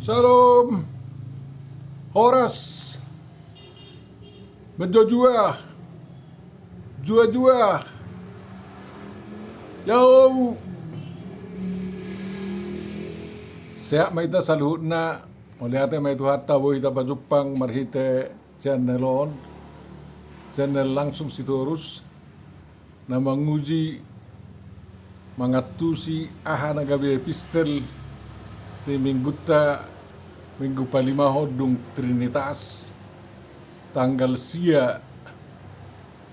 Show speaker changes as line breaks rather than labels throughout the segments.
Shalom, Horas, Bejojua, Jua-jua, Yau. Sehat maita saluhutna, olehate maitu hatta bohita pajupang marhite channelon, channel langsung sitorus, na manguji mangatusi ahana gabi epistel di minggu palimaho dung Trinitas tanggal sia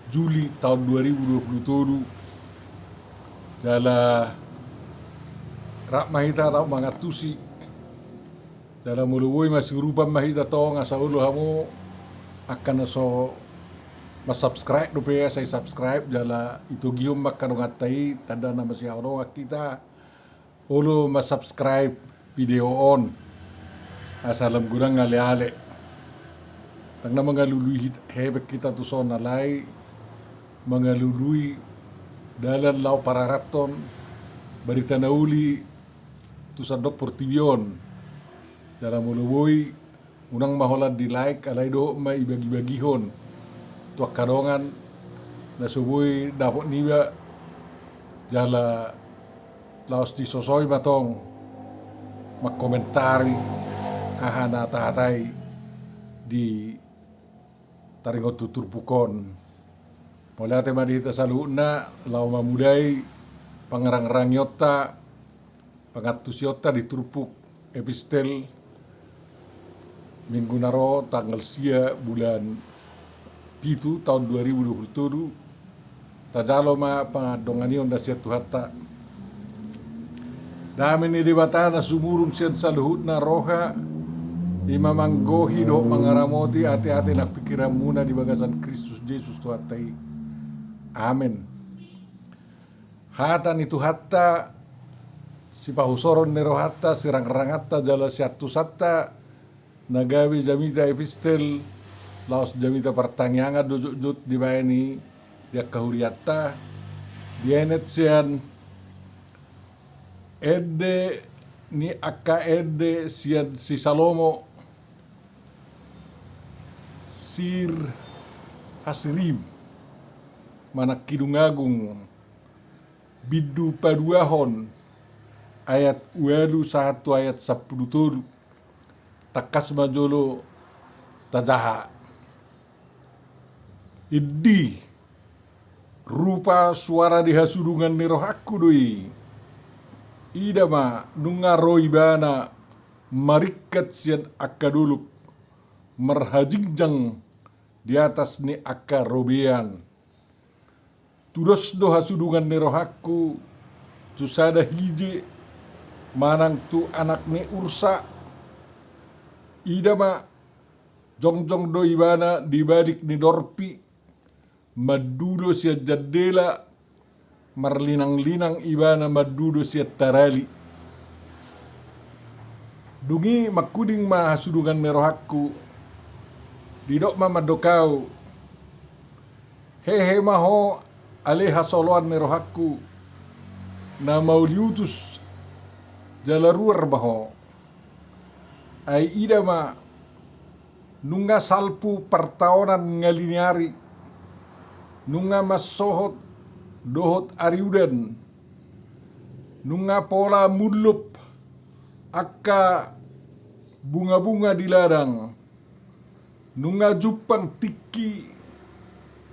Juli tahun 2027 dala rak mahita tau mangatusi dala muluwoi masih rupa mahita tau ngasa ulo hamo akan so subscribe dope saya subscribe dala itu gium makan ngatai tanda nama si orang kita ulo subscribe video on asalam gurang ngale-ale tangna mangalului hebek kita tu so nalai mangalului dalan lau pararaton berita nauli tu sadok portibion dalam muluboi unang maholan di like alai do mai bagi-bagihon tu kadongan na subui dapot niba jala laos di sosoi matong makomentari ahana tahatai di taringot tutur pukon oleh tema dihita saluna lau mamudai pangarang-rang yota pangatus yota diturpuk epistel minggu naro tanggal sia bulan pitu tahun 2027 tajalo ma pangadonganion da sia tuhatta damin ni dibatana sumurung sian saluhutna roha imamanggohi do mangaramoti ati-ati nak pikiran muna di bagasan Kristus Yesus tuhatai amin. Hatan itu hatta si pahusoron nero hatta si rang-rang hatta jala siatu satta nagawi jamita epistel laos jamita pertanyaan dujut di bayani dia kahuriatta dienet sian ede ni akka ede sian si Salomo sir hasirim manak kidung agung bidu paduahon ayat uelu 1 ayat 10 takas majolo tajaha iddi rupa suara dihasudungan ni rohaku doi idama nunga roibana marikat sian akaduluk merhajingjang di atas ni akka robean tudos do hasudungan ni rohaku tusada hije manang tu anak ni ursa idama jongjong do ibana dibalik ni dorpi madudo sia jadela marlinang-linang ibana madudo sia tarali dungi makuding ma hasudungan ni rohaku didok ma madokau hehe maho aleha soloan ni rohaku na mauliutus jalaruar baho ai ida ma nunga salpu pertaonan ngaliniari nunga masohot dohot ariudan nunga pola mulup akka bunga-bunga di ladang nunga jupang tiki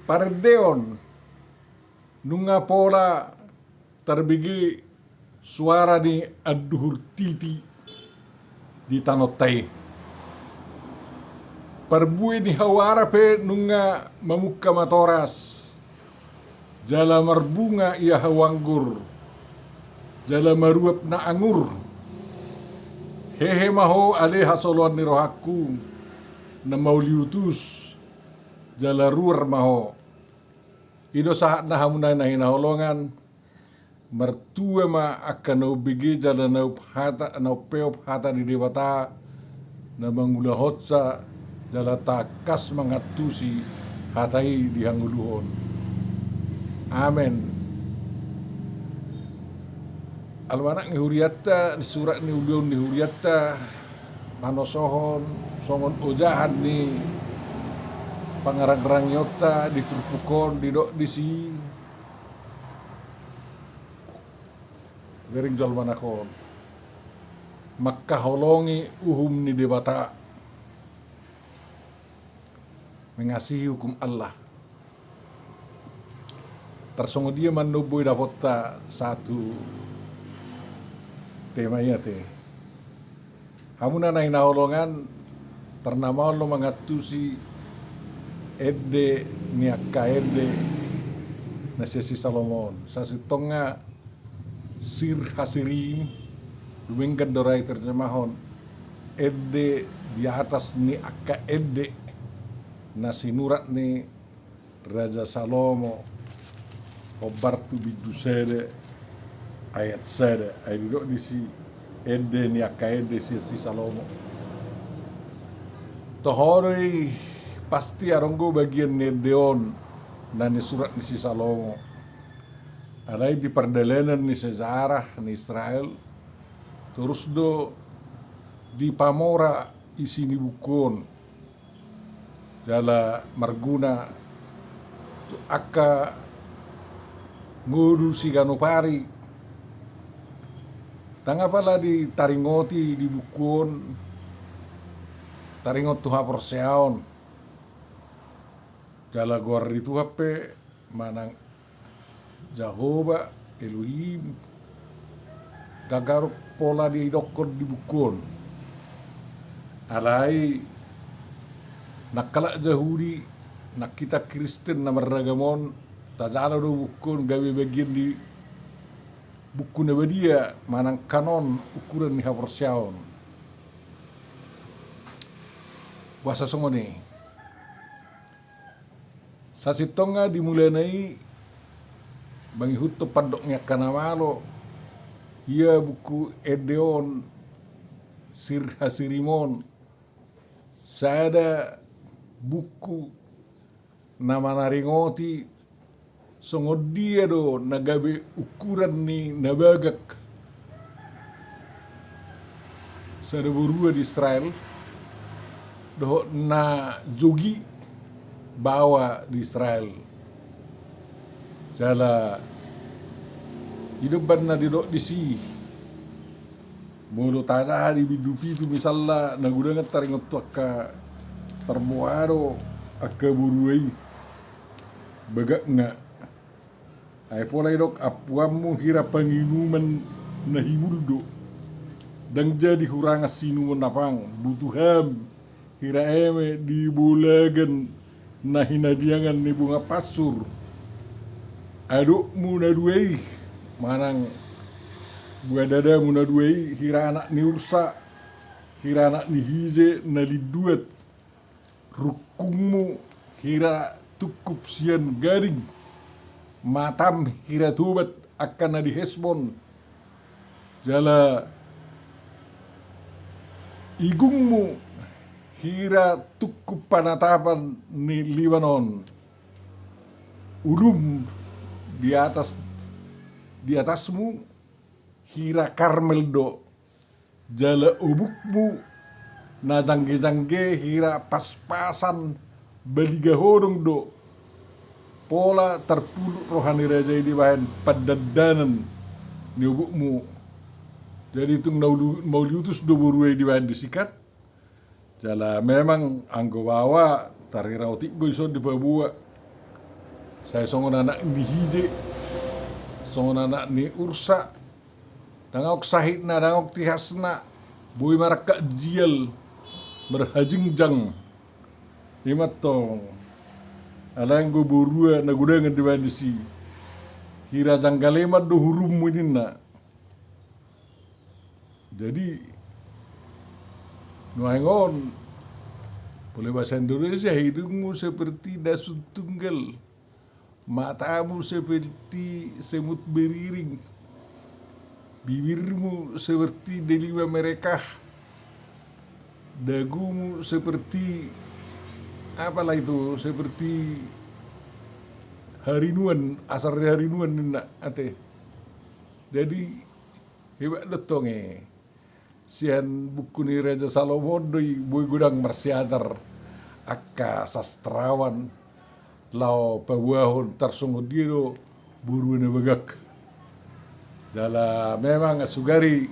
pardeon nunga pola terbigi suara ni aduhur titi di tanotai perbui ni hawara pe nunga mamuka matoras jala marbunga ia hawanggur jala maruap na angur hehe maho aleha soloan ni rohaku na mauliutus jala ruar maho ido saat na hamunay na hinaholongan mertua ma akan nau bigi jala nau hata nau peop hata di dewata na mangulahotsa jala takas mangatusi hatai di hanguluhon amen. Almanak ni huriatta ni surat ni ulion ni huriatta manosohon songon ojahan ni pangarang-rang nyota diturpukon didok disi gering jol manakon makka holongi uhum ni debata mengasihi hukum Allah tersongo dia manubui dapota satu temanya te hamuna nai naholongan ternama lo mangatusi edde niakka edde nasesi Salomon sasitonga sir hasirim dumengkan dorai terjemahon edde di atas ni akka edde nasi nurat ni Raja Salomo obartu bidusede ayat sede ayat duduk di si edde ni akka edde si Salomo tohori pasti aronggo bagian nedeon dan surat ni si Salomo alai di perdelenan ni sejarah ni Israel terus do di pamora isi ni bukon jala marguna tu akka nguru si ganopari tanga pala di taringoti di bukon taringot tuha perseaon jala gor itu hape manang Jehovah Elohim gagar pola di dokon di bukon alai nakala Yahudi nak kita Kristen na maragamon tajala do bukon gawe bagian di buku nabadia manang kanon ukuran ni hapersyaon bahasa songone sasitonga dimulanai bangi hutto padoknya kanamalo ia buku edeon sir hasirimon sada buku nama naringoti songo dia do nagabe ukuran ni nabagak sada borua di Israel do na jogi bawa di Israel jala hidup na didok di si mulu tanya di bidupi itu misalnya nagudangan taringot tu akka termuaro akka buruai bagak nga ay pola dok apuamu hira panginuman na himuldo dang jadi huranga sinuman napang butuham hira eme di bulagan na hinadiangan ni bunga pasur aduk muna duai manang gua dada muna duai hira anak ni ursa hira anak ni hije na liduat rukungmu hira tukup sian garing matam hira tubat akan na di Hesbon jala igungmu hira tukup panatapan ni Libanon ulum di atasmu hira Karmel do jala ubukmu na jangge-jangge hira pas-pasan baliga hodong do pola terpuluk rohani raja di bahan padadanan ni ubukmu jadi itu mau diutus do buruai di bahan disikat jala memang anggo bawa tari rautik go iso di babua saya songon anak ni hije songon anak ni ursa dangok sahidna dangok tihasna bui maraka jial berhajingjang imat tong alang go borua na gudangan di bandisi hira janggalemat do hurum muninna jadi nuangon boleh bahasa Indonesia hidungmu seperti dasun tunggal matamu seperti semut beriring bibirmu seperti delima mereka dagumu seperti apalah itu seperti harinuan asar harinuan nak ate jadi hebat dotonge sian buku ni Raja Salomon doi bui gudang marsiadar akka sastrawan lao pabuahon tarsongo diro buru na bagak. Jala memang sugari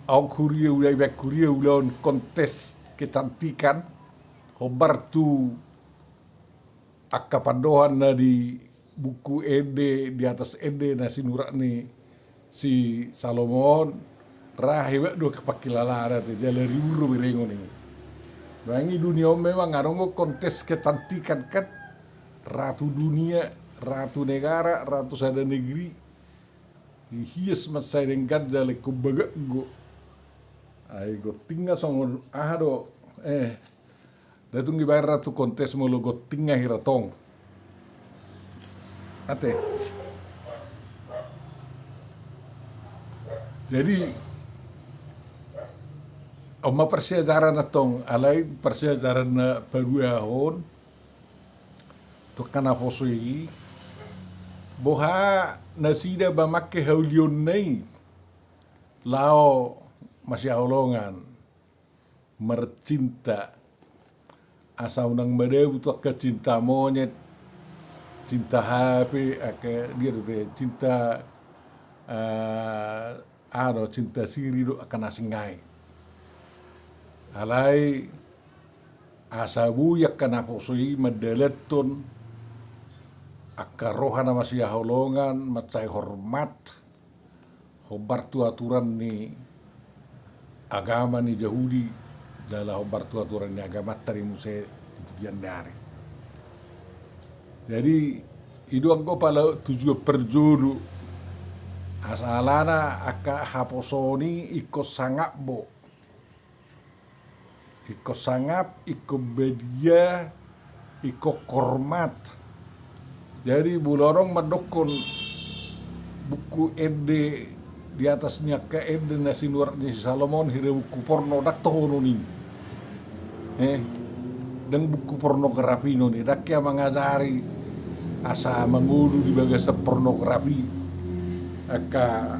au kuria ulai bek kuria ulaun kontes kecantikan hobar tu akka pandohan na di buku Ede di atas Ede na sinurani si Salomon rahiwa do kepakilalara te jala riuro birengo ni. Bangi dunia memang ngarongo kontes kecantikan kan ratu dunia, ratu negara, ratu sada negeri hias masai dengkat jale kumbaga go ai go tinggal songon ahado datung gibayar ratu kontes molo go tinggal hiratong ate jadi oma persiajaran atong alai persiajaran na paruahon to kana posoi boha nasida ba make haulion nei lao masih holongan mercinta asa unang badebu tu akka cinta monyet cinta HP aka dia tu cinta cinta siri do akan asingai alai asa buyak kana posoi madaleton akka rohana masih holongan macai hormat hobar tu aturan ni agama ni Yahudi dalam hobar tu aturan ni agama tari muse tujuan dari. Jadi itu angko pala tujuh perjodoh asalana akka haposoni iko sangap bo iko sangap iko bedia iko kormat. Jadi bulorong madokon buku Ede di atasnya ke Ede nasi luar ni Salomon hire buku porno dak tohono ni. Dan buku pornografi no ni dak ya mengajari asa mengulu di bagasa pornografi aka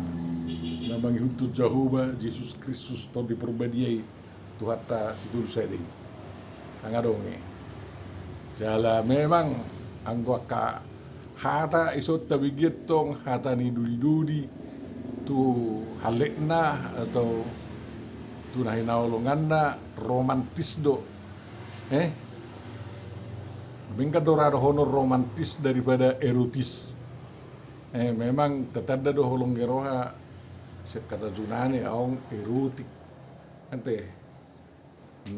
namang hutu Jehovah Yesus Kristus to diperbadiai tuhata situ sedi. Angadonge. Jala memang anggo aka hata isot tabigit tong hata ni dudi-dudi tu halekna atau tu nahinaulungan na romantis do bingka dorado honor romantis daripada erotis memang tetanda do holong geroha sekata junane aong erotik ante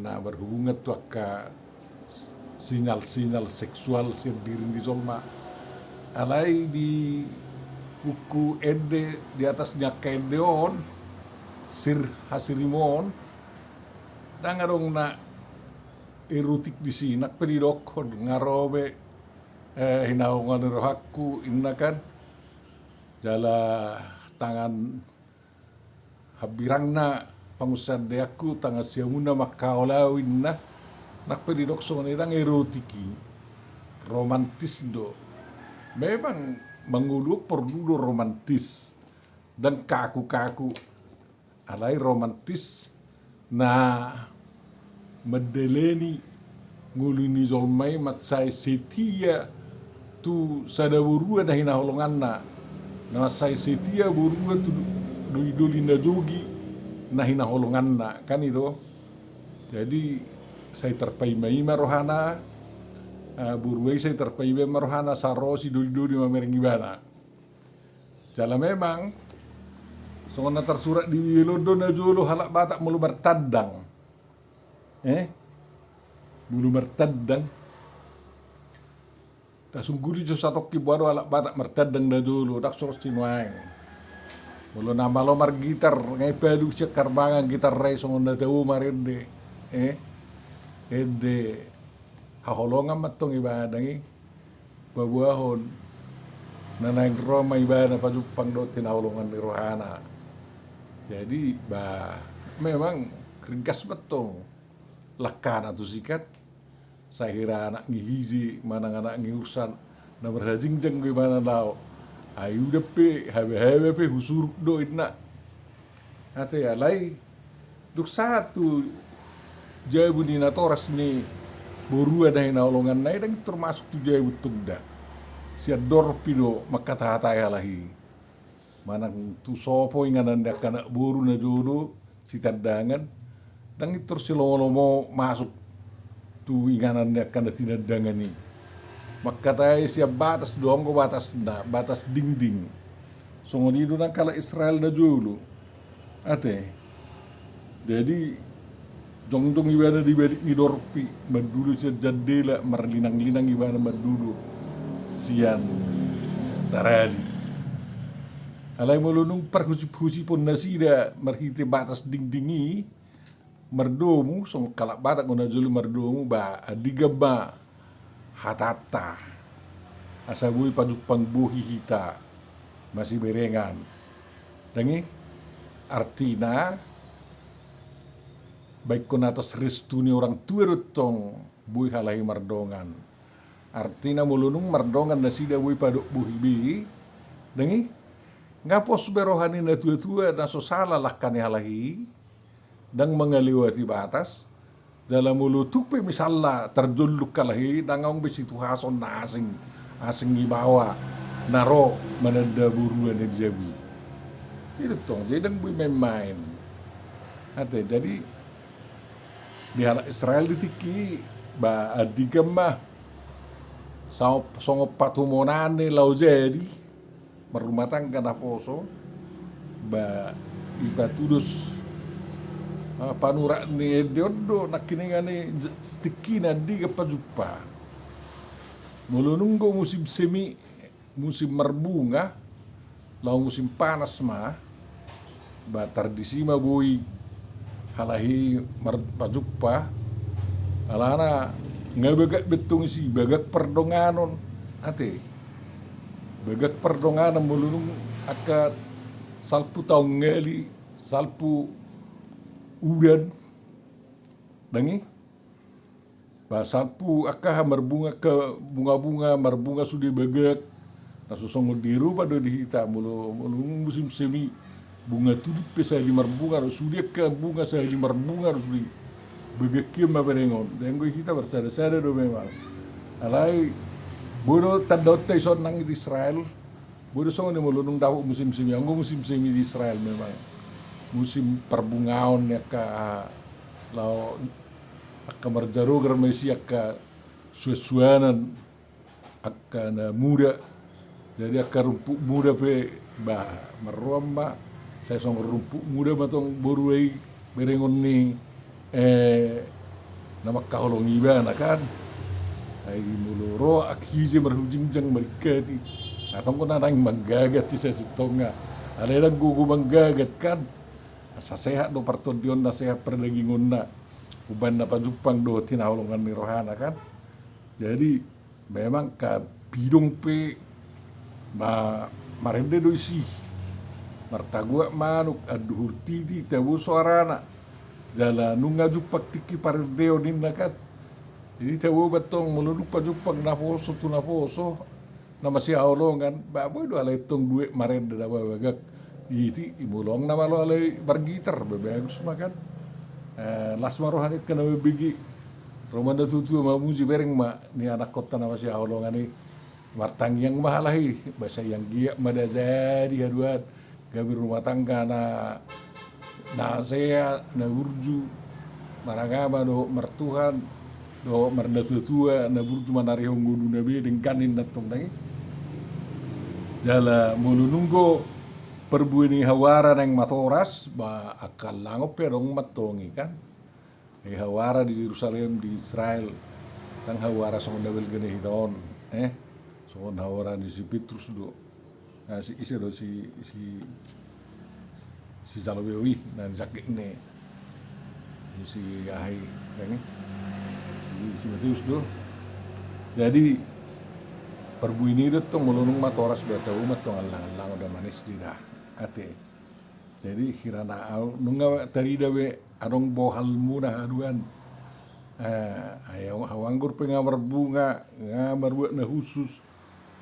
na berhubungan tu akka sinyal-sinyal seksual sendiri di Zolma alai di buku Ede di atasnya Kedeon Sir Hasirimon dangarong na erotik di sini nak pedidokon ngarobe hinaungan rohaku innakan jala tangan habirangna pangusan deaku tangan siamuna makaolawin na nak pedidok songanirang erotiki romantis do memang menguluk perlu romantis dan kaku-kaku alai romantis na medeleni ngulini zolmai matsai setia tu sadaburua dah hina holonganna na sai setia burua tu doi na jogi na hina holonganna kan itu jadi saya terpaima rohana buruai saya terpaima rohana sarosi doi mamereng ibana jala memang songona tersurat di Wilodo na jolo halak batak mulu bertadang mulu bertadang tak sungguri jo satok kibuaro halak batak mertadang na jolo dak soros tinuang mulu nama lomar gitar ngai padu siak karbangan gitar rai songona tahu marende ede haholongan matong ibadangi babuahon nanaing Roma ibadah pajupang dotin haholongan di rohana jadi memang ringkas betul lekana tu sikat saya kira anak ngihiji mana anak ngiusan na berhajing jeng gimana lau ayu depe habe pe husuruk do itna ate alai Duk satu jabu ni natoras ni borua na hinaulungan na idang termasuk tu jabu tugda. Sia dorpido makatahata lahi. Manang tu sopo inganan dia kana boru na jodo si tadangan. Dan itu silolomo masuk tu inganan dia kana tinadangan ni. Makatay siya batas doang ko batas na, batas dingding. So ngonido na kala Israel na jodo. Ate. Jadi jongdong ibana di balik ni dorpi madulu siya jadela marlinang-linang ibana madulu sian tarali alay mulunung parhusip-husip pun nasida marhite batas dingdingi mardomu so kalak batak ngona julu mardomu ba adigaba hatata asabui padupang buhi hita masih berengan dangi artina baik kon atas restu ni orang tua rutong bui halahi mardongan. Artina mulunung mardongan na sida bui paduk buhi bi. Dengi ngapos berohani na tua-tua na so salah lakani halahi dan mengaliwati batas dalam mulutuk pe misalla terjuluk kalahi dangong besitu hason na asing gibawa naro manada buruan di jabi. Itu tong jadi bui main-main. Ate jadi di halak Israel ditiki ba adigam mah songo patumonane lau jadi merumah tangga na poso ba iba tudus panura ni diodo nakiningani tiki na di kapajupa mulununggo musim semi musim merbunga lau musim panas mah ba tradisi mah bui halahi pajuppa alana ngabagak betung si bagak perdonganon ate bagak perdonganon mulunung akat salpu tau ngali salpu udan dangi ba salpu akah marbunga ke bunga-bunga marbunga sudah bagak nasusong diru pada dihita mulung musim semi bunga tulip saya di marbunga sudah ke bunga saya di marbunga sudah begekim apa rengon dan gue kita bersada-sada do memang alai bodo tadote ison nang di Israel bodo song ni mulunung dawu musim semi anggo musim semi di Israel memang musim perbungaon ya ka lau akka marjaro garmesi akka suasuanan akka na muda jadi akka rumput muda pe ba maromba saya song rumput muda matong boruai berengon ni nama kaholong iba kan ay muluro akhije marhujingjang marikati atong ko nanang manggagat ti sa sitonga ada lang gugu manggagat kan sa sehat do partodion na sehat perdagingon na uban na pajupang do tinahulungan ni rohana kan jadi memang ka bidong pe marende do isi martagua manuk aduhur titi tabu suarana jala nunga jupak tiki pardeo ninna kan jadi tabu batong mulunuk pajupang naposo tu naposo nama si aulongan baboy do alay tong duwe marende da bagak iti imulong nama lo alay bargitar bagus makan las marohani kana bigi romanda tutu mamuji bereng ma ni anak kota nama si aulongan ni martang yang mahalahi bahasa yang giyak madazadi haduan gabi rumah tangga na saya na urju maragama do mertuhan do mernatutua na burju manari honggudu nabi dengkanin natong dangi jala mulununggo perbuini hawara nang matoras ba akal langop ya dong matongi kan hawara di Yerusalem di Israel tang hawara sa ndawel gene hiton so hawara di si Petrus do si isi do si Jalawewi dan sakit ini si Ahai kan si Matius do jadi perbu ini do tong mulunung matoras beta umat tong alang udah manis di dah ate jadi kirana nunga tarida we arong bohal muna aduan ayaw hawanggur pengamar bunga ngamar buat na khusus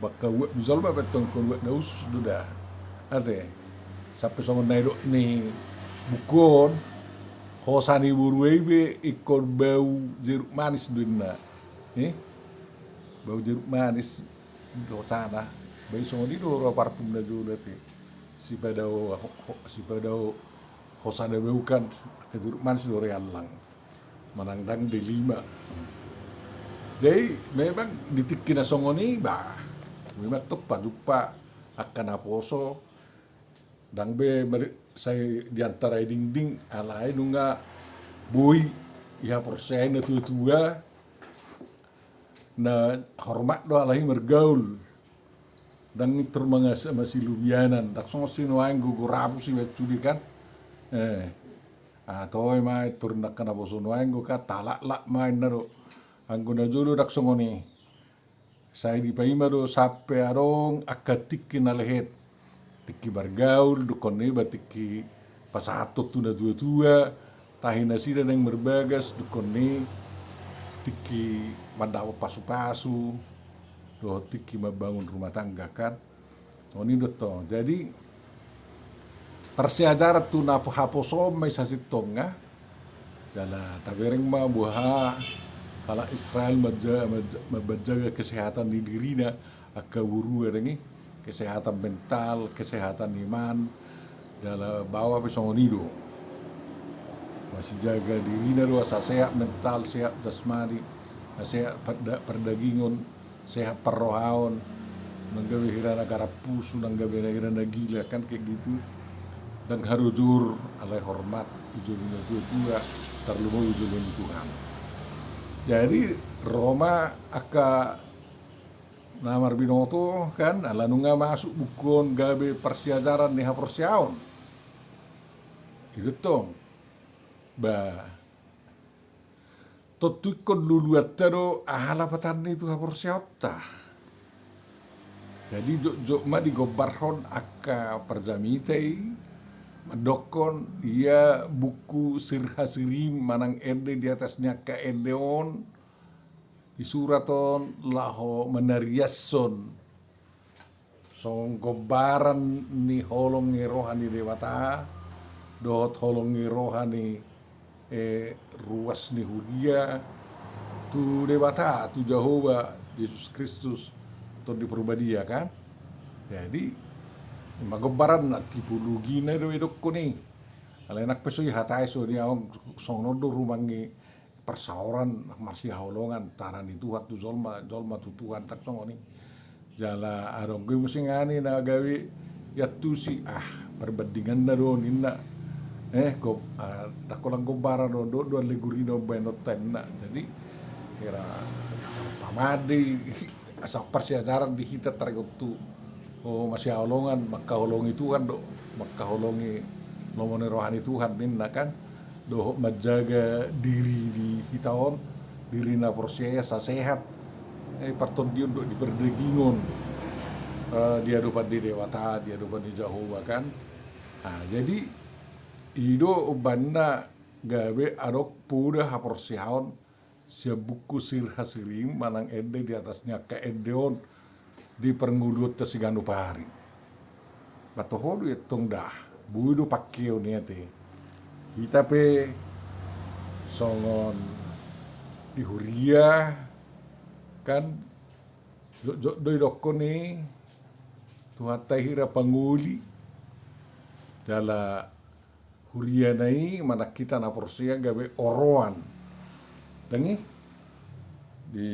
baka buat misal ba betong kon buat na khusus do dah ate sampai sama naik ni bukon hosani buruai be ikon bau jeruk manis duinna. Bau jeruk manis do sana. Bai songoni do ro parfum na do te. Si padao hosana bau kan ke jeruk manis do realang. Manangdang di 5. Jadi memang ditikin na songoni ba. Memang tepat lupa akan aposo dang be saya diantara dinding alai nunga bui ya persen na tua na hormat do alai mergaul dan termangas masih lubianan dak song sinuang gugu rabu si wetudi kan atau mai turun nak kana boso nuang gu ka talak lak main naro anggo na jolo dak songoni saya di paima do sape arong akatikin alehet tiki bergaul do kone batiki pasato tu na tua tahina sida yang berbagas do kone tiki mandawa pasu-pasu do tiki membangun rumah tangga kan ini do to jadi persiajar tu na haposo mai sasitonga dala tabereng ma buha kalau Israel menjaga kesehatan di dirinya akaburu ini kesehatan mental, kesehatan iman dalam bawa pesongonido masih jaga dirinya doa sehat mental, sehat jasmani, sehat perdagingon, sehat perrohaon, nanggawe hirana garapusu, nanggawe hirana gila kan kayak gitu dan harujur alai hormat ujurnya tua terlalu ujurnya Tuhan. Jadi Roma aka namar binoto kan ala nunga masuk bukon gabe persiajaran ni haporsiaon. Itu tong. Ba totukon luluat tero ahala patan itu haporsiaota. Jadi jok ma digobarhon aka perjamitei medokon ia buku sirhasirim manang ende di atasnya ke endeon di suraton laho menariasson song gobaran ni holongi rohani dewata dot holongi rohani ruas ni hudia tu dewata tu Jehovah Yesus Kristus tu di perbadia kan jadi magobaran na tipologi na do edok ko ni alay nakpesoy hatay so dia song do rumangi persauran masih haulongan taran itu waktu jolma tutuan tak song ni jala arong gue musingani na gawi yatusi perbandingan na do ninna go dakolang gobara do legurino benot tenna jadi kira pamadi asa persiajaran di hita taregotu masih holongan maka holongi Tuhan do maka holongi lomone rohani Tuhan minna kan do menjaga diri di hitaon diri na porsiaya sa sehat parton dia do diperdegingon dia dapat di dewata dia dapat di Jehovah kan jadi ido banda gawe adok puda haporsiaon sia buku sirhasirim manang ende di atasnya ke endeon di perngudut tesiganu pari. Batohodu itong dah, budo pakyo niya te. Kita pe songon di huria kan doi doko ni tuhatai hira panguli dala huria nai mana kita na porsia gawe oroan. Dengi di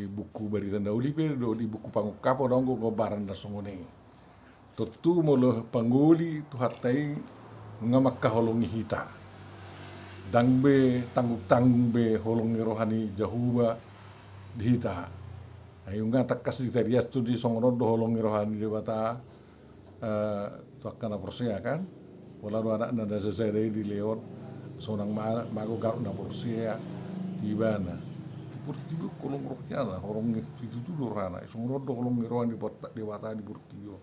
buku Barita Dauli do di buku pangukapo donggo gobaran da songone. Totu molo pangguli tu hatai ngamak holongi hita. Dangbe tanggung be holongi rohani Jehovah di hita. Ayo ngatak kas di terias tu di songono do holongi rohani dewata tuakana porsia kan. Wala do anak nada sesere di leon sonang mago garuk na porsia di bana. Portigo kolong rohnya lah, orang itu dulu rana, semua rodo kolong rohan di dewata di Portigo.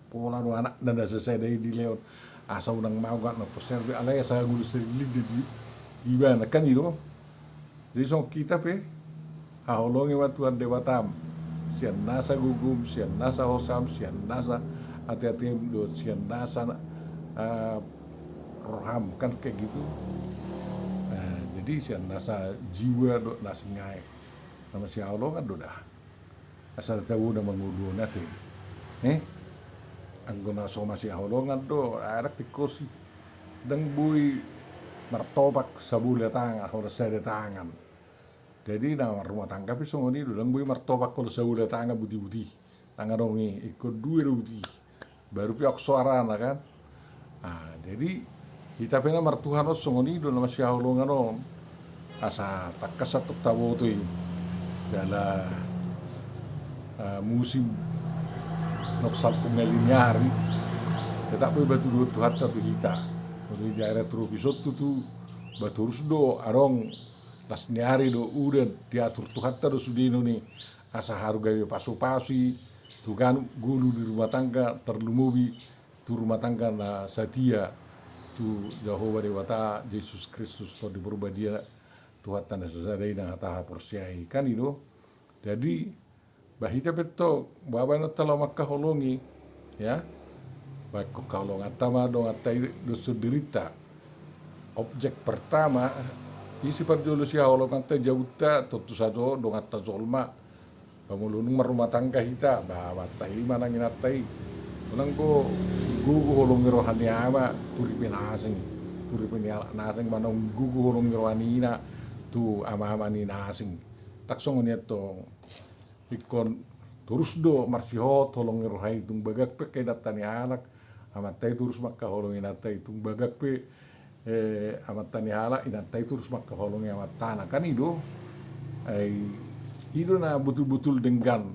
Pola do anak nada selesai dari di leon, asa unang mau gak nafas serbi, alay saya guru serili di bana kan itu. Jadi so kita pe, haolongi watuan dewatam, sian nasa gugum, sian nasa hosam, sian nasa hati-hati do sian nasa roham kan kayak gitu. Nah, jadi sian nasa jiwa do nasi ngai nama si Allah kan do dah asal tahu na mangulo natin ang guna so masih Allah kan do arak tikosi dang bui martobak sa bula tanga o sa tangan. Jadi na rumah tangga pisong ni do dang bui martobak ko sa bula tanga budi-budi tanga dongi ikut dua budi baru piok suara na kan. Ah, jadi kita pena martuhan songoni do nama si Allah nganon asa takasatuk tawo tu dala musim noksal kumelinyari tetap boleh batu do tuhat tu kita kalau di daerah tropisot tu baturus do arong las nyari do udah diatur tuhat do sudino ni asa harga pasu-pasi tukan gulu di rumah tangga terlumubi tu rumah tangga na satia tu Jehovah Dewata Yesus Kristus to di berubah dia Tuhan tanda sesadai na taha porsiai kan itu. Jadi bahita beto baba no tala makaholongi ya baik kalau ngatama do ngatai do sudirita objek pertama isi perjolusi holo kanta jauta tentu saja do ngata zolma pamulunung rumah tangga hita bawa tai mana nginatai unang ko gugu holongi rohani ama turipin nasing manong gugu holongi rohanina tu ama ni nasing taksong neto ikon terus do marsiho tolong rohai tung bagak pe kay datani anak amatay terus makaholongin natay tung bagak pe amatani anak inatay terus makaholongin amatana kan ido ay ido na betul-betul denggan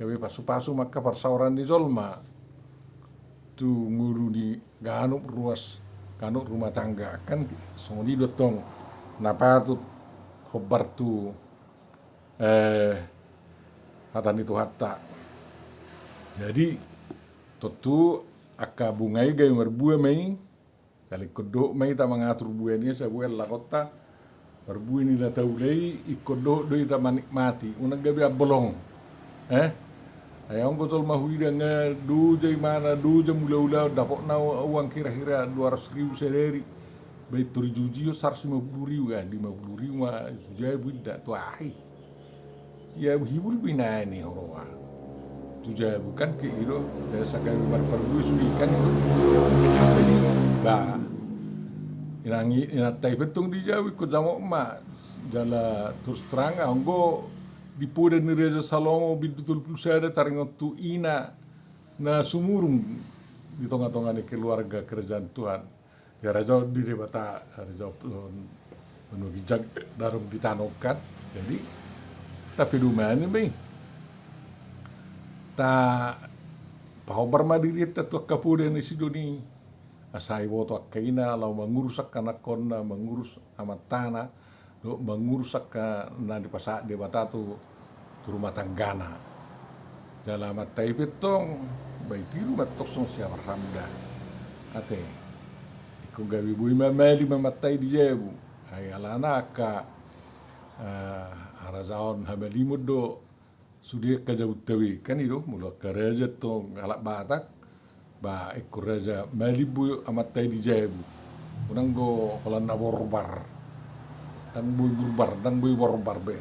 kabe pasu-pasu maka persauran di Zolma tu nguru di ganuk rumah tangga kan songoni dotong napatut khobar tu hatan itu hatta. Jadi tentu aka bungai gay merbue mai kali kodok mai ta mengatur buennya sebuah lakota merbue ni la taulei ikodok do ita manikmati unang gabi abolong ayang botol mahuida nga dujay mana duja mula-ula dapok na uang kira-kira 200.000 sederi baik 7 150.000 kan 50.000 mah sujai budak tu ya hibur binani horowa tuja bukan ke iro ya sakai berperlu sudikan itu ba inatai betung di jawi ko jamo ma jala terus terang anggo dipuda ni Reza Salomo bidutul pusada taringot tu ina na sumurung di tonga-tonga ni keluarga kerajaan Tuhan ya raja di debata raja menuju jag darum ditanokan jadi tapi dumani bay ta pahobar madiri tatu kapude ni sidoni asai woto akaina lau mengurusak anak konna mengurus amat tanah do mengurusak na di pasak de batatu rumah tanggana dalam matai petong bay tiru matok song siapa ramda ate iku gabi bui mamali mamatai di jebu ay alana ka arazaon habalimod do sudia kajautawi kan itu mula karaja to galak batak ba ikut raja malibu amatai di jebu unang go kolan na borbar dan bui borbar be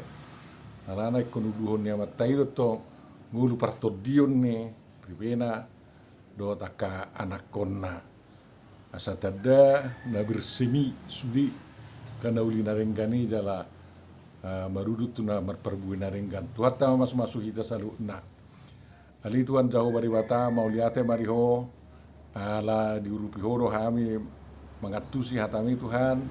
alana ikut nuduhon ni amatai do to ngulu partodion ni pribena do taka anak konna asa tada na bersemi sudi kana uli narenggani jala marudut tu na marperbuin naringgan tuata masuk kita salu na ali tuan jauh bari bata mau liate mariho ala diurupi horo kami mengatusi hatami Tuhan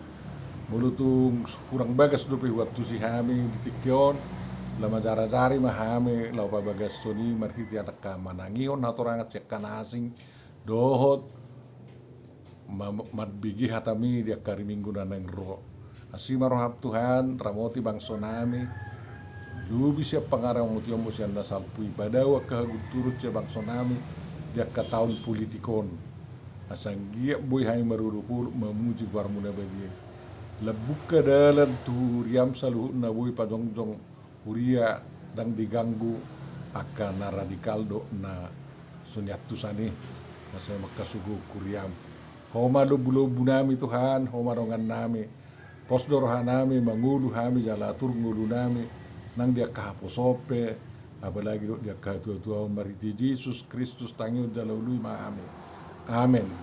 mulutung kurang bagas dupi waktu si kami ditikyon lama jara-jari mahami lau bagas soni marhiti anak manangion hatorangat cekan asing dohot madbigi hatami dia kari minggu naneng roh asima rohab Tuhan ramoti bangso nami lubi siap pengarang mutiom musian nasal pui badawa kahagut turut siap bangso nami dia ke tahun politikon asang giap boy hai marurupur memuji warmuna bagi lebuka dalam turiam saluhut na boy pajongjong huria dan diganggu akan na radikal do na sunyat tusani na saya makasugu kuriam Homa lobu-lobu nami Tuhan, homa rongan nami. Posdor hanami mangulu hami jala tur ngulu nami nang dia kahaposope apalagi dia kahatua-tua mariti Yesus Kristus tangiu jala ului ma amin. Amin.